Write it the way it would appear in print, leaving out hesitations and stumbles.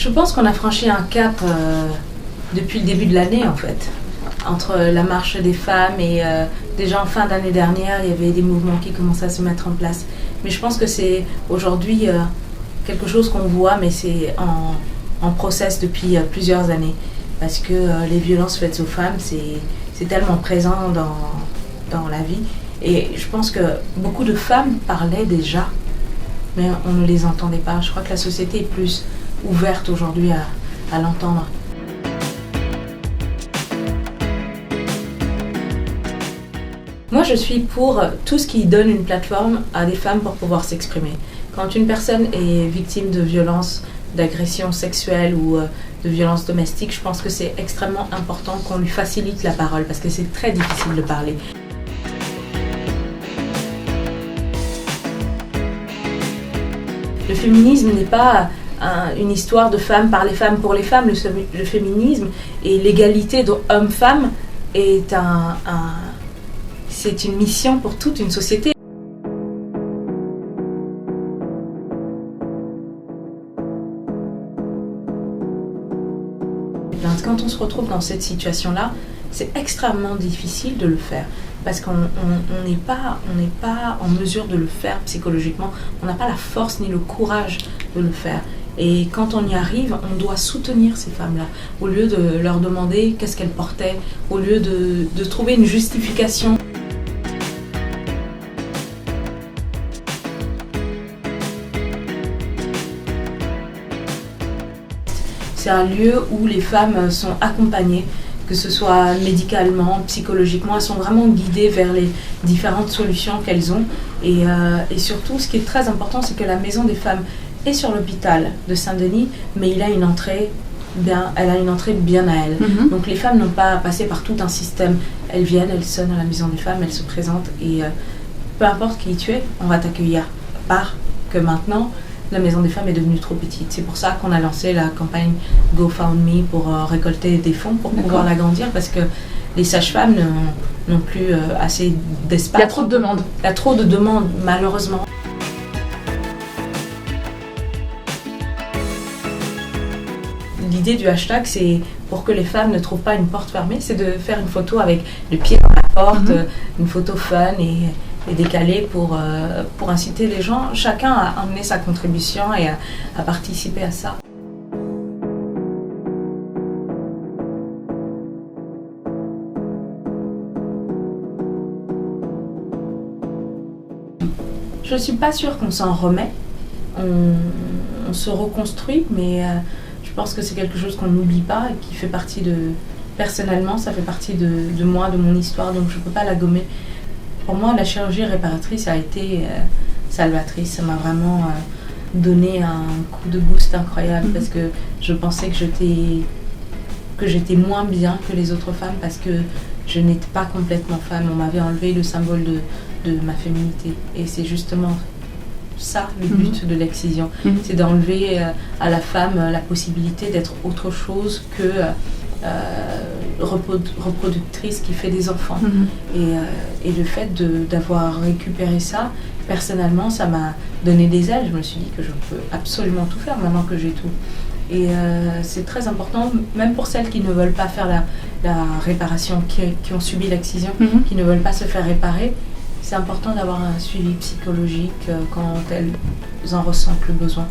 Je pense qu'on a franchi un cap depuis le début de l'année en fait. Entre la marche des femmes et déjà en fin d'année dernière, il y avait des mouvements qui commençaient à se mettre en place. Mais je pense que c'est aujourd'hui quelque chose qu'on voit, mais c'est en process depuis plusieurs années. Parce que les violences faites aux femmes, c'est tellement présent dans la vie. Et je pense que beaucoup de femmes parlaient déjà, mais on ne les entendait pas. Je crois que la société est plus ouverte aujourd'hui à l'entendre. Moi, je suis pour tout ce qui donne une plateforme à des femmes pour pouvoir s'exprimer. Quand une personne est victime de violences, d'agressions sexuelles ou de violences domestiques, je pense que c'est extrêmement important qu'on lui facilite la parole parce que c'est très difficile de parler. Le féminisme n'est pas une histoire de femmes par les femmes pour les femmes. Le féminisme et l'égalité homme-femme est c'est une mission pour toute une société. Quand on se retrouve dans cette situation-là, c'est extrêmement difficile de le faire parce qu'on n'est pas en mesure de le faire psychologiquement. On n'a pas la force ni le courage de le faire. Et quand on y arrive, on doit soutenir ces femmes-là. Au lieu de leur demander qu'est-ce qu'elles portaient, au lieu de trouver une justification. C'est un lieu où les femmes sont accompagnées, que ce soit médicalement, psychologiquement. Elles sont vraiment guidées vers les différentes solutions qu'elles ont. Et surtout, ce qui est très important, c'est que la Maison des femmes est sur l'hôpital de Saint-Denis, mais elle a une entrée bien à elle. Donc les femmes n'ont pas à passer par tout un système. Elles viennent, elles sonnent à la Maison des femmes, elles se présentent et peu importe qui tu es, on va t'accueillir. Par que maintenant, la Maison des femmes est devenue trop petite. C'est pour ça qu'on a lancé la campagne GoFundMe pour récolter des fonds pour pouvoir l'agrandir parce que les sages-femmes n'ont plus assez d'espace. Il y a trop de demandes. Il y a trop de demandes, malheureusement. L'idée du hashtag, c'est pour que les femmes ne trouvent pas une porte fermée, c'est de faire une photo avec le pied dans la porte, une photo fun et décalée pour inciter les gens, chacun à emmener sa contribution et à participer à ça. Je ne suis pas sûre qu'on s'en remet, on se reconstruit, mais je pense que c'est quelque chose qu'on n'oublie pas et qui fait partie personnellement, ça fait partie de moi, de mon histoire, donc je ne peux pas la gommer. Pour moi, la chirurgie réparatrice a été salvatrice. Ça m'a vraiment donné un coup de boost incroyable parce que je pensais que j'étais moins bien que les autres femmes parce que je n'étais pas complètement femme. On m'avait enlevé le symbole de ma féminité. Et c'est justement ça le but de l'excision. C'est d'enlever à la femme la possibilité d'être autre chose que reproductrice qui fait des enfants. Et le fait d'avoir récupéré ça, personnellement, ça m'a donné des ailes. Je me suis dit que je peux absolument tout faire maintenant que j'ai tout. Et c'est très important, même pour celles qui ne veulent pas faire la réparation, qui ont subi l'excision, qui ne veulent pas se faire réparer. C'est important d'avoir un suivi psychologique quand elles en ressentent le besoin.